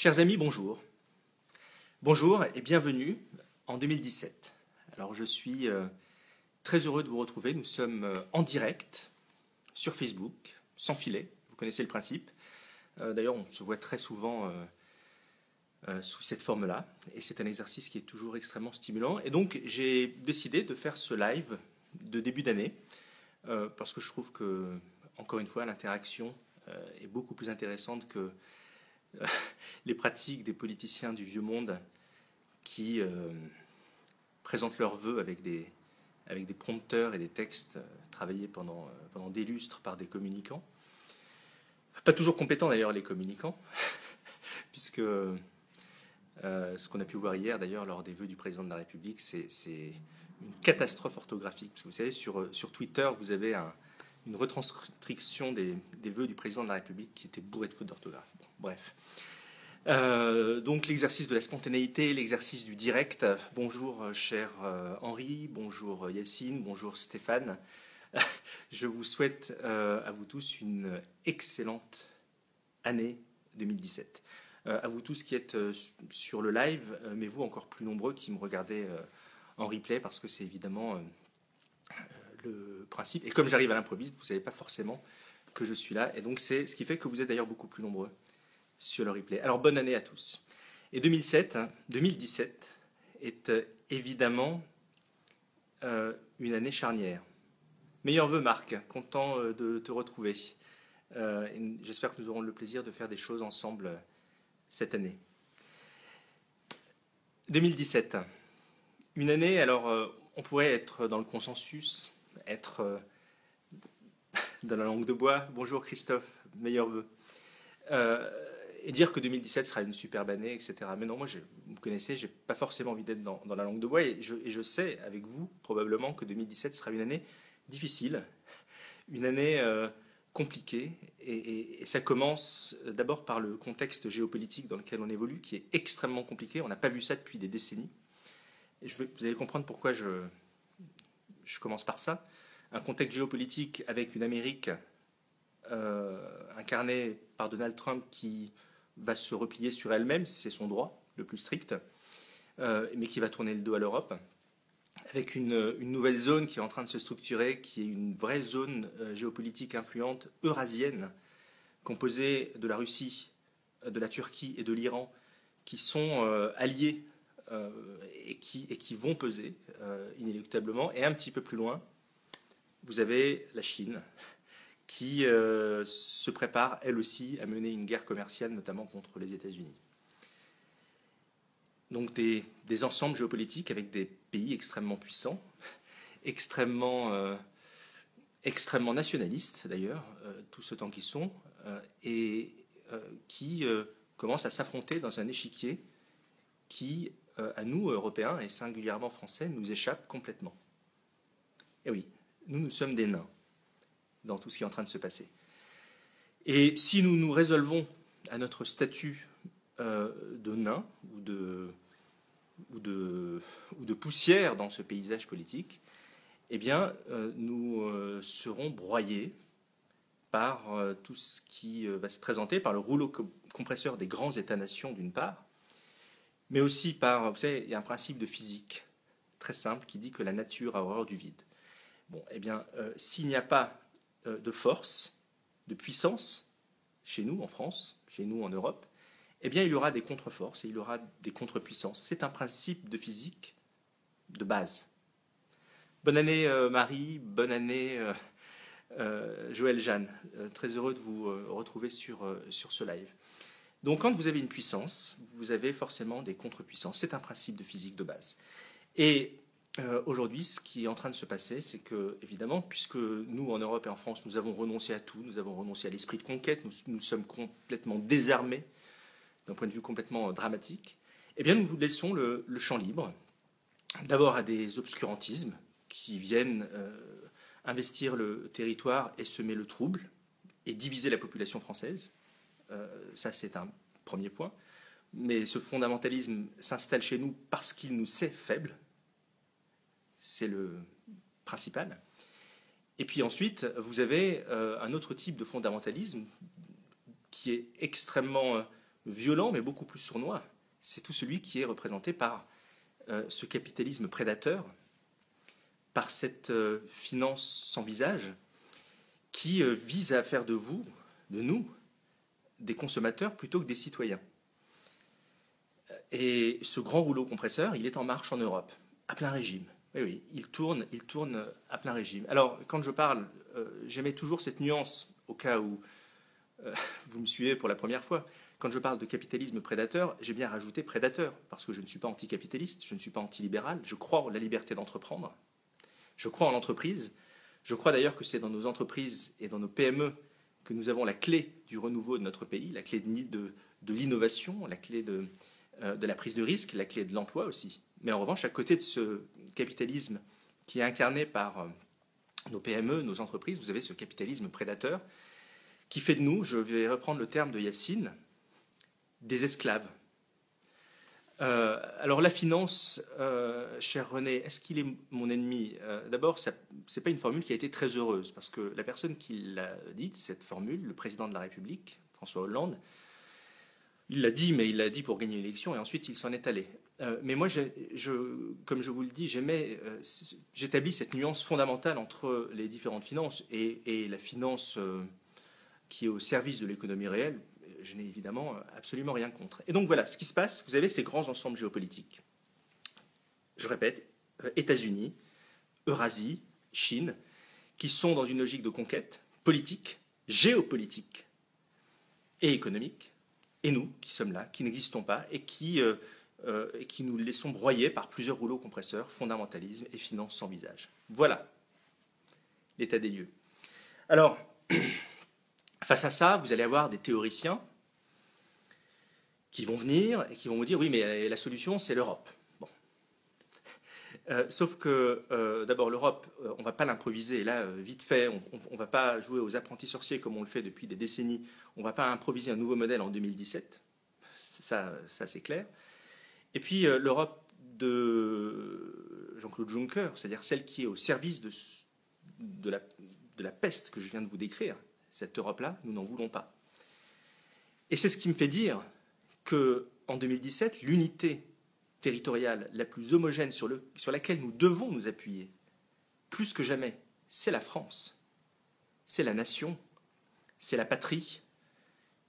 Chers amis, bonjour. Bonjour et bienvenue en 2017. Alors je suis très heureux de vous retrouver. Nous sommes en direct sur Facebook, sans filet. Vous connaissez le principe. D'ailleurs, on se voit très souvent sous cette forme-là. Et c'est un exercice qui est toujours extrêmement stimulant. Et donc, j'ai décidé de faire ce live de début d'année parce que je trouve que, encore une fois, l'interaction est beaucoup plus intéressante que les pratiques des politiciens du vieux monde qui présentent leurs vœux avec des prompteurs et des textes travaillés pendant des lustres par des communicants. Pas toujours compétents d'ailleurs les communicants, puisque ce qu'on a pu voir hier d'ailleurs lors des vœux du président de la République, c'est une catastrophe orthographique. Parce que vous savez, sur Twitter, vous avez une retranscription des vœux du président de la République qui était bourré de fautes d'orthographe. Bon, bref. Donc l'exercice de la spontanéité, l'exercice du direct. Bonjour cher Henri, bonjour Yacine, bonjour Stéphane. Je vous souhaite à vous tous une excellente année 2017. À vous tous qui êtes sur le live, mais vous encore plus nombreux qui me regardez en replay, parce que c'est évidemment le principe. Et comme j'arrive à l'improviste, vous ne savez pas forcément que je suis là. Et donc c'est ce qui fait que vous êtes d'ailleurs beaucoup plus nombreux sur le replay. Alors bonne année à tous. Et 2017 est évidemment une année charnière. Meilleurs vœux Marc, content de te retrouver. J'espère que nous aurons le plaisir de faire des choses ensemble cette année. 2017, une année, alors on pourrait être dans le consensus, être dans la langue de bois. Bonjour Christophe, meilleurs vœux. Et dire que 2017 sera une superbe année, etc. Mais non, moi, vous me connaissez, j'ai pas forcément envie d'être dans la langue de bois, et je sais, avec vous, probablement, que 2017 sera une année difficile, une année compliquée, et ça commence d'abord par le contexte géopolitique dans lequel on évolue, qui est extrêmement compliqué. On n'a pas vu ça depuis des décennies. Et vous allez comprendre pourquoi je commence par ça. Un contexte géopolitique avec une Amérique incarnée par Donald Trump qui va se replier sur elle-même, c'est son droit le plus strict, mais qui va tourner le dos à l'Europe, avec une nouvelle zone qui est en train de se structurer, qui est une vraie zone géopolitique influente eurasienne, composée de la Russie, de la Turquie et de l'Iran, qui sont alliés et qui vont peser inéluctablement. Et un petit peu plus loin, vous avez la Chine, qui se prépare, elle aussi, à mener une guerre commerciale, notamment contre les États-Unis. Donc des ensembles géopolitiques avec des pays extrêmement puissants, extrêmement nationalistes d'ailleurs, tout ce temps qu'ils sont, et qui commencent à s'affronter dans un échiquier qui, à nous, Européens, et singulièrement Français, nous échappe complètement. Et oui, nous sommes des nains dans tout ce qui est en train de se passer. Et si nous nous résolvons à notre statut de nain ou de poussière dans ce paysage politique, eh bien, nous serons broyés par tout ce qui va se présenter, par le rouleau compresseur des grands États-nations d'une part, mais aussi par, vous savez, il y a un principe de physique très simple qui dit que la nature a horreur du vide. Bon, eh bien, s'il n'y a pas de force, de puissance, chez nous en France, chez nous en Europe, eh bien il y aura des contre-forces et il y aura des contre-puissances. C'est un principe de physique de base. Bonne année Marie, bonne année Joël Jeanne. Très heureux de vous retrouver sur ce live. Donc quand vous avez une puissance, vous avez forcément des contre-puissances. C'est un principe de physique de base. Et aujourd'hui, ce qui est en train de se passer, c'est que, évidemment, puisque nous, en Europe et en France, nous avons renoncé à tout, nous avons renoncé à l'esprit de conquête, nous sommes complètement désarmés, d'un point de vue complètement dramatique, eh bien, nous vous laissons le champ libre, d'abord à des obscurantismes qui viennent investir le territoire et semer le trouble, et diviser la population française. Ça, c'est un premier point. Mais ce fondamentalisme s'installe chez nous parce qu'il nous sait faibles. C'est le principal. Et puis ensuite, vous avez un autre type de fondamentalisme qui est extrêmement violent, mais beaucoup plus sournois. C'est tout celui qui est représenté par ce capitalisme prédateur, par cette finance sans visage, qui vise à faire de vous, de nous, des consommateurs plutôt que des citoyens. Et ce grand rouleau compresseur, il est en marche en Europe, à plein régime. Oui, oui, il tourne à plein régime. Alors, quand je parle, j'émets toujours cette nuance, au cas où vous me suivez pour la première fois. Quand je parle de capitalisme prédateur, j'ai bien rajouté prédateur, parce que je ne suis pas anticapitaliste, je ne suis pas antilibéral, je crois en la liberté d'entreprendre, je crois en l'entreprise, je crois d'ailleurs que c'est dans nos entreprises et dans nos PME que nous avons la clé du renouveau de notre pays, la clé de l'innovation, la clé de la prise de risque, la clé de l'emploi aussi. Mais en revanche, à côté de ce capitalisme qui est incarné par nos PME, nos entreprises, vous avez ce capitalisme prédateur qui fait de nous, je vais reprendre le terme de Yacine, des esclaves. Alors la finance, cher René, est-ce qu'il est mon ennemi? D'abord, ce n'est pas une formule qui a été très heureuse, parce que la personne qui l'a dite, cette formule, le président de la République, François Hollande, il l'a dit, mais il l'a dit pour gagner l'élection, et ensuite il s'en est allé. Mais moi, comme je vous le dis, j'établis cette nuance fondamentale entre les différentes finances et la finance qui est au service de l'économie réelle. Je n'ai évidemment absolument rien contre. Et donc voilà, ce qui se passe, vous avez ces grands ensembles géopolitiques. Je répète, États-Unis, Eurasie, Chine, qui sont dans une logique de conquête politique, géopolitique et économique, et nous, qui sommes là, qui n'existons pas, et qui nous laissons broyer par plusieurs rouleaux compresseurs, fondamentalisme et finance sans visage. Voilà l'état des lieux. Alors, face à ça, vous allez avoir des théoriciens qui vont venir et qui vont vous dire oui, mais la solution, c'est l'Europe. Bon. Sauf que, d'abord, l'Europe, on ne va pas l'improviser. Là, vite fait, on ne va pas jouer aux apprentis sorciers comme on le fait depuis des décennies. On ne va pas improviser un nouveau modèle en 2017. Ça c'est clair. Et puis, l'Europe de Jean-Claude Juncker, c'est-à-dire celle qui est au service de la peste que je viens de vous décrire, cette Europe-là, nous n'en voulons pas. Et c'est ce qui me fait dire qu'en 2017, l'unité territoriale la plus homogène sur laquelle nous devons nous appuyer, plus que jamais, c'est la France. C'est la nation, c'est la patrie,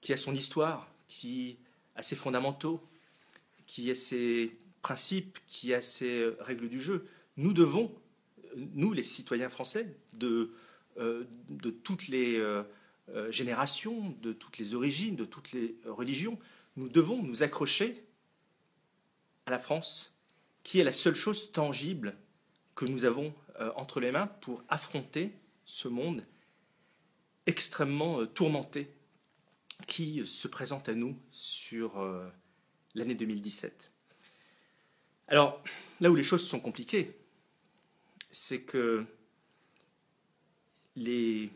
qui a son histoire, qui a ses fondamentaux, qui a ses principes, qui a ses règles du jeu. Nous devons, nous les citoyens français, de toutes les générations, de toutes les origines, de toutes les religions, nous devons nous accrocher à la France, qui est la seule chose tangible que nous avons entre les mains pour affronter ce monde extrêmement tourmenté qui se présente à nous sur l'année 2017. Alors, là où les choses sont compliquées, c'est que les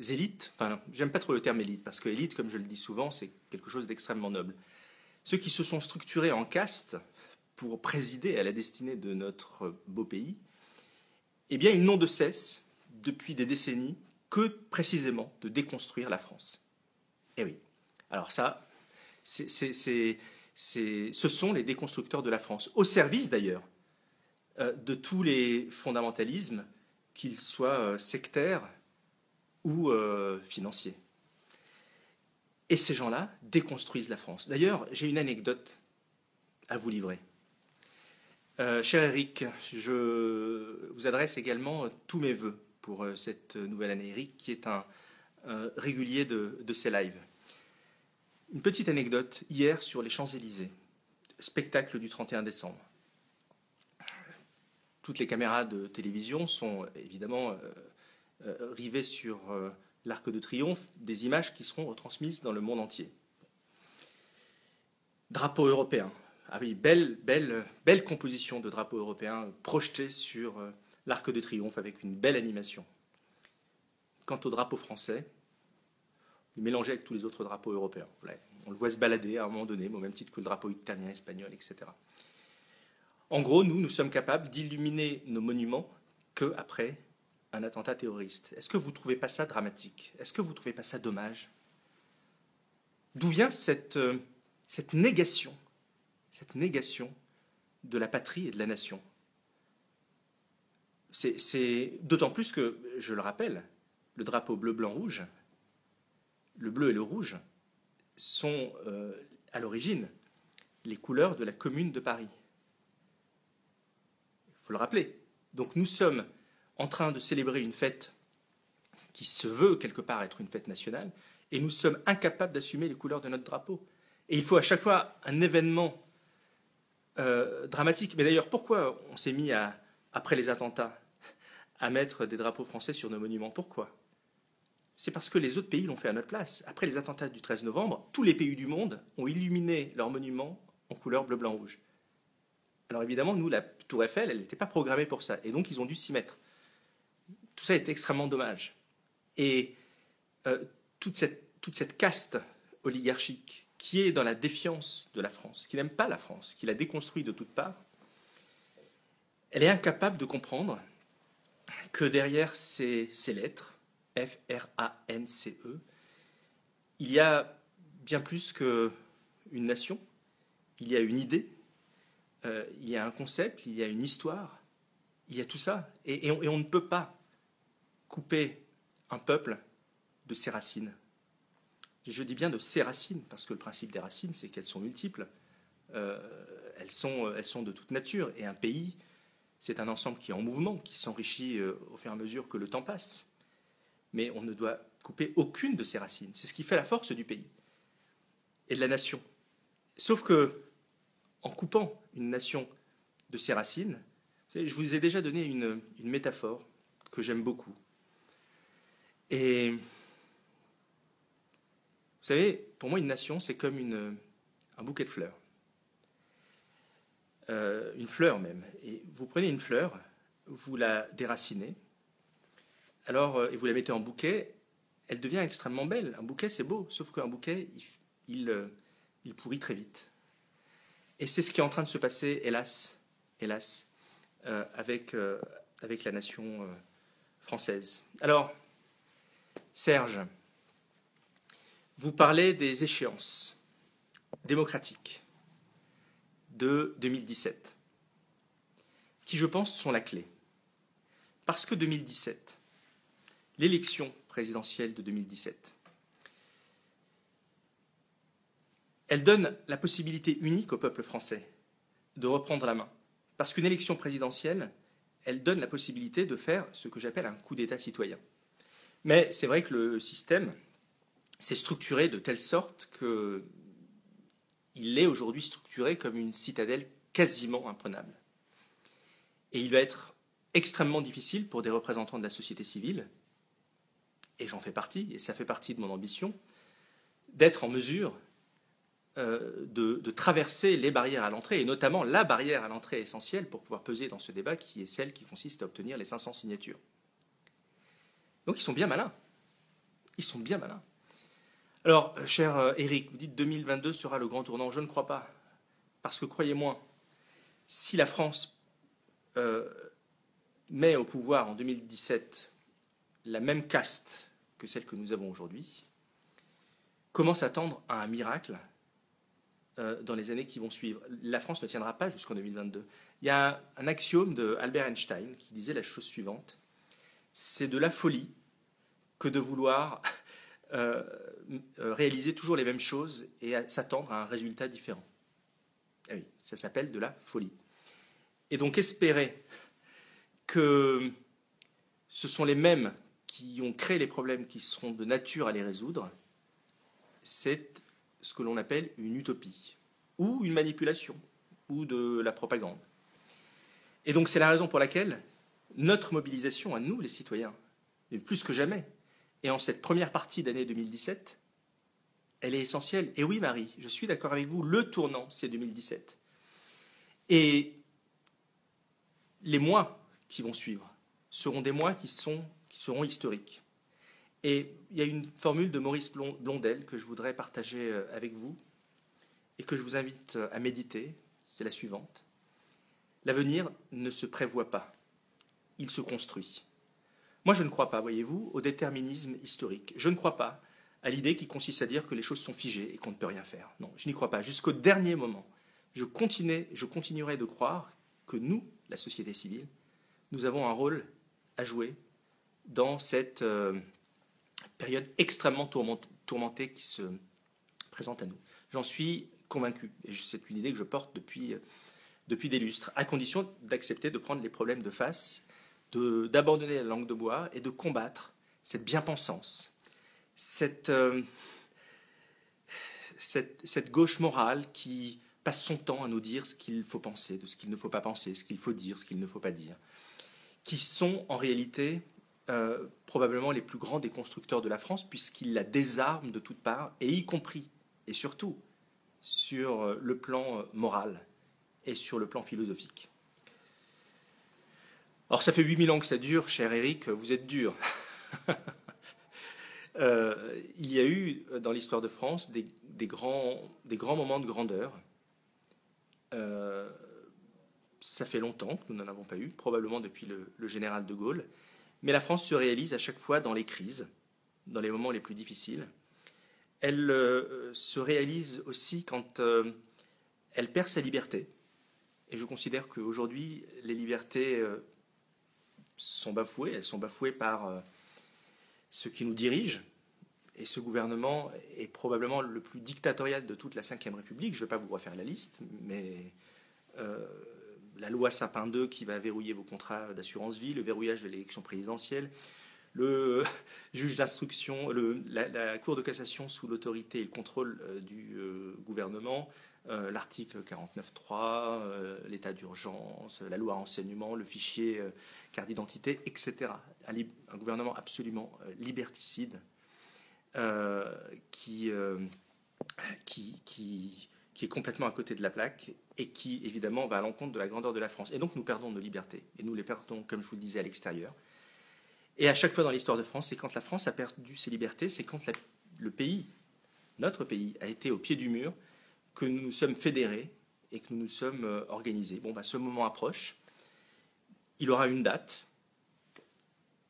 élites, enfin, j'aime pas trop le terme élite, parce que élite, comme je le dis souvent, c'est quelque chose d'extrêmement noble. Ceux qui se sont structurés en caste pour présider à la destinée de notre beau pays, eh bien, ils n'ont de cesse, depuis des décennies, que précisément de déconstruire la France. Eh oui. Alors ça, ce sont les déconstructeurs de la France, au service d'ailleurs de tous les fondamentalismes, qu'ils soient sectaires ou financiers. Et ces gens-là déconstruisent la France. D'ailleurs, j'ai une anecdote à vous livrer. Cher Eric, je vous adresse également tous mes vœux pour cette nouvelle année. Eric, qui est un régulier de ces lives. Une petite anecdote, hier sur les Champs-Élysées, spectacle du 31 décembre. Toutes les caméras de télévision sont évidemment rivées sur l'Arc de Triomphe, des images qui seront retransmises dans le monde entier. Drapeau européen. Ah oui, belle composition de drapeau européen projeté sur l'Arc de Triomphe avec une belle animation. Quant au drapeau français, il est mélangé avec tous les autres drapeaux européens. On le voit se balader à un moment donné, au même titre que le drapeau italien, espagnol, etc. En gros, nous sommes capables d'illuminer nos monuments qu'après un attentat terroriste. Est-ce que vous ne trouvez pas ça dramatique? Est-ce que vous ne trouvez pas ça dommage? D'où vient cette négation de la patrie et de la nation? C'est d'autant plus que, je le rappelle, le drapeau bleu, blanc, rouge, le bleu et le rouge, sont à l'origine les couleurs de la Commune de Paris. Il faut le rappeler. Donc nous sommes en train de célébrer une fête qui se veut quelque part être une fête nationale, et nous sommes incapables d'assumer les couleurs de notre drapeau. Et il faut à chaque fois un événement dramatique. Mais d'ailleurs, pourquoi on s'est mis, après les attentats, à mettre des drapeaux français sur nos monuments? Pourquoi? C'est parce que les autres pays l'ont fait à notre place. Après les attentats du 13 novembre, tous les pays du monde ont illuminé leurs monuments en couleur bleu, blanc, rouge. Alors évidemment, nous, la Tour Eiffel, elle n'était pas programmée pour ça. Et donc, ils ont dû s'y mettre. Tout ça est extrêmement dommage. Et toute cette caste oligarchique qui est dans la défiance de la France, qui n'aime pas la France, qui la déconstruit de toutes parts, elle est incapable de comprendre que derrière ces lettres, F-R-A-N-C-E, il y a bien plus qu'une nation, il y a une idée, il y a un concept, il y a une histoire, il y a tout ça. Et on ne peut pas couper un peuple de ses racines. Je dis bien de ses racines, parce que le principe des racines, c'est qu'elles sont multiples. Elles sont de toute nature. Et un pays, c'est un ensemble qui est en mouvement, qui s'enrichit au fur et à mesure que le temps passe. Mais on ne doit couper aucune de ses racines. C'est ce qui fait la force du pays et de la nation. Sauf que, en coupant une nation de ses racines, je vous ai déjà donné une métaphore que j'aime beaucoup. Et vous savez, pour moi, une nation, c'est comme un bouquet de fleurs. Une fleur même. Et vous prenez une fleur, vous la déracinez, alors, et vous la mettez en bouquet, elle devient extrêmement belle. Un bouquet, c'est beau, sauf qu'un bouquet, il pourrit très vite. Et c'est ce qui est en train de se passer, hélas, avec la nation française. Alors, Serge, vous parlez des échéances démocratiques de 2017, qui, je pense, sont la clé. Parce que 2017, l'élection présidentielle de 2017, elle donne la possibilité unique au peuple français de reprendre la main. Parce qu'une élection présidentielle, elle donne la possibilité de faire ce que j'appelle un coup d'État citoyen. Mais c'est vrai que le système s'est structuré de telle sorte qu'il est aujourd'hui structuré comme une citadelle quasiment imprenable. Et il va être extrêmement difficile pour des représentants de la société civile, et j'en fais partie, et ça fait partie de mon ambition, d'être en mesure de traverser les barrières à l'entrée, et notamment la barrière à l'entrée essentielle pour pouvoir peser dans ce débat, qui est celle qui consiste à obtenir les 500 signatures. Donc ils sont bien malins. Ils sont bien malins. Alors, cher Éric, vous dites 2022 sera le grand tournant. Je ne crois pas. Parce que, croyez-moi, si la France met au pouvoir en 2017 la même caste que celle que nous avons aujourd'hui, comment s'attendre à un miracle dans les années qui vont suivre? La France ne tiendra pas jusqu'en 2022. Il y a un axiome de Albert Einstein qui disait la chose suivante: c'est de la folie que de vouloir réaliser toujours les mêmes choses et s'attendre à un résultat différent. Ah oui, ça s'appelle de la folie. Et donc espérer que ce sont les mêmes qui ont créé les problèmes qui seront de nature à les résoudre, c'est ce que l'on appelle une utopie, ou une manipulation, ou de la propagande. Et donc c'est la raison pour laquelle notre mobilisation à nous, les citoyens, mais plus que jamais, et en cette première partie d'année 2017, elle est essentielle. Et oui, Marie, je suis d'accord avec vous, le tournant, c'est 2017. Et les mois qui vont suivre seront des mois qui seront historiques. Et il y a une formule de Maurice Blondel que je voudrais partager avec vous et que je vous invite à méditer, c'est la suivante. L'avenir ne se prévoit pas, il se construit. Moi, je ne crois pas, voyez-vous, au déterminisme historique. Je ne crois pas à l'idée qui consiste à dire que les choses sont figées et qu'on ne peut rien faire. Non, je n'y crois pas. Jusqu'au dernier moment, je continuerai de croire que nous, la société civile, nous avons un rôle à jouer dans cette période extrêmement tourmentée qui se présente à nous. J'en suis convaincu, et c'est une idée que je porte depuis des lustres, à condition d'accepter de prendre les problèmes de face, d'abandonner la langue de bois et de combattre cette bien-pensance, cette gauche morale qui passe son temps à nous dire ce qu'il faut penser, de ce qu'il ne faut pas penser, ce qu'il faut dire, ce qu'il ne faut pas dire, qui sont en réalité probablement les plus grands déconstructeurs de la France, puisqu'ils la désarment de toutes parts, et y compris, et surtout, sur le plan moral et sur le plan philosophique. Alors ça fait 8000 ans que ça dure, cher Eric, vous êtes dur. Il y a eu dans l'histoire de France des grands moments de grandeur. Ça fait longtemps que nous n'en avons pas eu, probablement depuis le général de Gaulle. Mais la France se réalise à chaque fois dans les crises, dans les moments les plus difficiles. Elle se réalise aussi quand elle perd sa liberté. Et je considère qu'aujourd'hui, les libertés sont bafouées. Elles sont bafouées par ceux qui nous dirigent. Et ce gouvernement est probablement le plus dictatorial de toute la Ve République. Je ne vais pas vous refaire la liste, mais la loi Sapin 2 qui va verrouiller vos contrats d'assurance vie, le verrouillage de l'élection présidentielle, le juge d'instruction, la Cour de cassation sous l'autorité et le contrôle du gouvernement, l'article 49.3, l'état d'urgence, la loi renseignement, le fichier carte d'identité, etc. Un gouvernement absolument liberticide qui est complètement à côté de la plaque et qui, évidemment, va à l'encontre de la grandeur de la France. Et donc, nous perdons nos libertés. Et nous les perdons, comme je vous le disais, à l'extérieur. Et à chaque fois dans l'histoire de France, c'est quand la France a perdu ses libertés, c'est quand le pays, notre pays, a été au pied du mur, que nous nous sommes fédérés et que nous nous sommes organisés. Bon, ce moment approche. Il aura une date.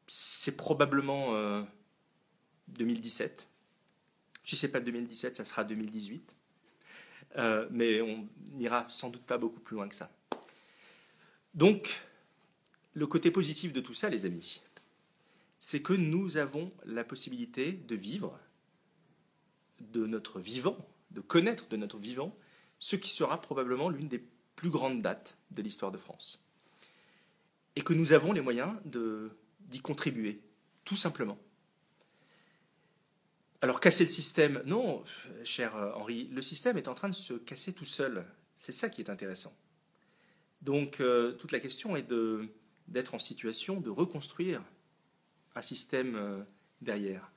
C'est probablement 2017. Si ce n'est pas 2017, ça sera 2018. Mais on n'ira sans doute pas beaucoup plus loin que ça. Donc, le côté positif de tout ça, les amis, c'est que nous avons la possibilité de vivre de notre vivant, de connaître de notre vivant, ce qui sera probablement l'une des plus grandes dates de l'histoire de France. Et que nous avons les moyens d'y contribuer, tout simplement. Alors, casser le système, non, cher Henri, le système est en train de se casser tout seul. C'est ça qui est intéressant. Donc, toute la question est d'être en situation de reconstruire un système derrière.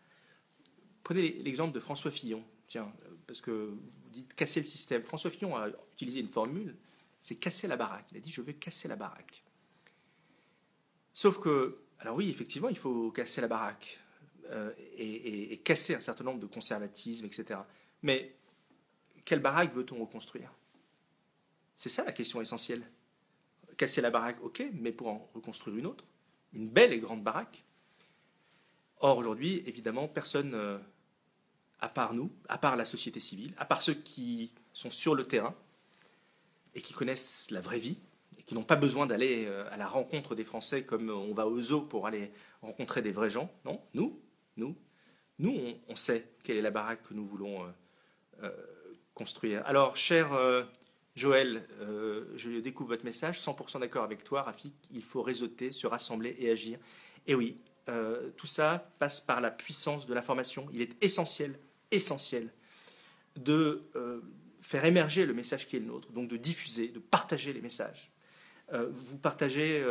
Prenez l'exemple de François Fillon. Tiens, parce que vous dites casser le système. François Fillon a utilisé une formule, c'est casser la baraque. Il a dit, je vais casser la baraque. Sauf que, alors oui, effectivement, il faut casser la baraque. Et casser un certain nombre de conservatismes, etc. Mais quelle baraque veut-on reconstruire? C'est ça la question essentielle. Casser la baraque, ok, mais pour en reconstruire une autre, une belle et grande baraque. Or, aujourd'hui, évidemment, personne, à part nous, à part la société civile, à part ceux qui sont sur le terrain et qui connaissent la vraie vie, et qui n'ont pas besoin d'aller à la rencontre des Français comme on va au zoo pour aller rencontrer des vrais gens. Non, nous, on sait quelle est la baraque que nous voulons construire. Alors, cher Joël, je découvre votre message, 100% d'accord avec toi, Rafik, il faut réseauter, se rassembler et agir. Et oui, tout ça passe par la puissance de l'information. Il est essentiel de faire émerger le message qui est le nôtre, donc de diffuser, de partager les messages. Vous partagez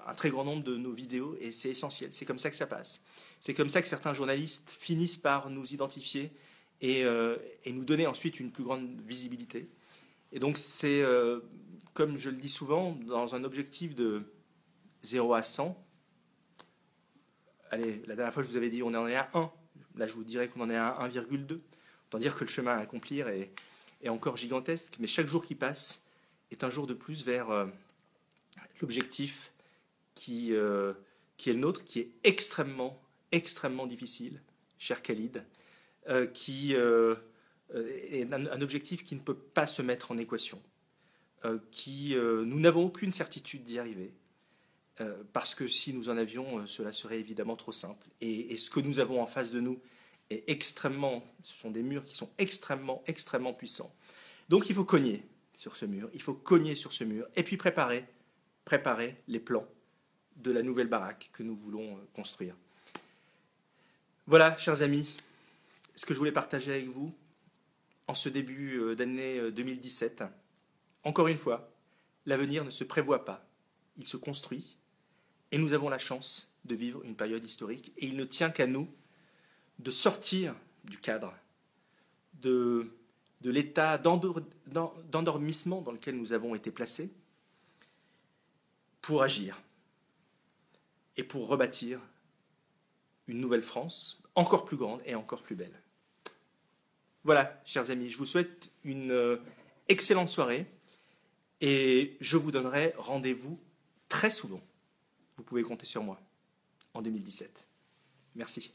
un très grand nombre de nos vidéos et c'est essentiel, c'est comme ça que ça passe. C'est comme ça que certains journalistes finissent par nous identifier et nous donner ensuite une plus grande visibilité. Et donc c'est, comme je le dis souvent, dans un objectif de 0 à 100. Allez, la dernière fois je vous avais dit on en est à 1. Là je vous dirais qu'on en est à 1,2. Autant dire que le chemin à accomplir est encore gigantesque. Mais chaque jour qui passe est un jour de plus vers l'objectif qui est le nôtre, qui est extrêmement difficile, cher Khalid. qui est un objectif qui ne peut pas se mettre en équation, nous n'avons aucune certitude d'y arriver, parce que si nous en avions, cela serait évidemment trop simple. Et ce que nous avons en face de nous est ce sont des murs qui sont extrêmement, extrêmement puissants. Donc il faut cogner sur ce mur, et puis préparer les plans de la nouvelle baraque que nous voulons construire. Voilà, chers amis, ce que je voulais partager avec vous en ce début d'année 2017. Encore une fois, l'avenir ne se prévoit pas, il se construit, et nous avons la chance de vivre une période historique, et il ne tient qu'à nous de sortir du cadre, de l'état d'endormissement dans lequel nous avons été placés, pour agir et pour rebâtir une nouvelle France, encore plus grande et encore plus belle. Voilà, chers amis, je vous souhaite une excellente soirée et je vous donnerai rendez-vous très souvent. Vous pouvez compter sur moi en 2017. Merci.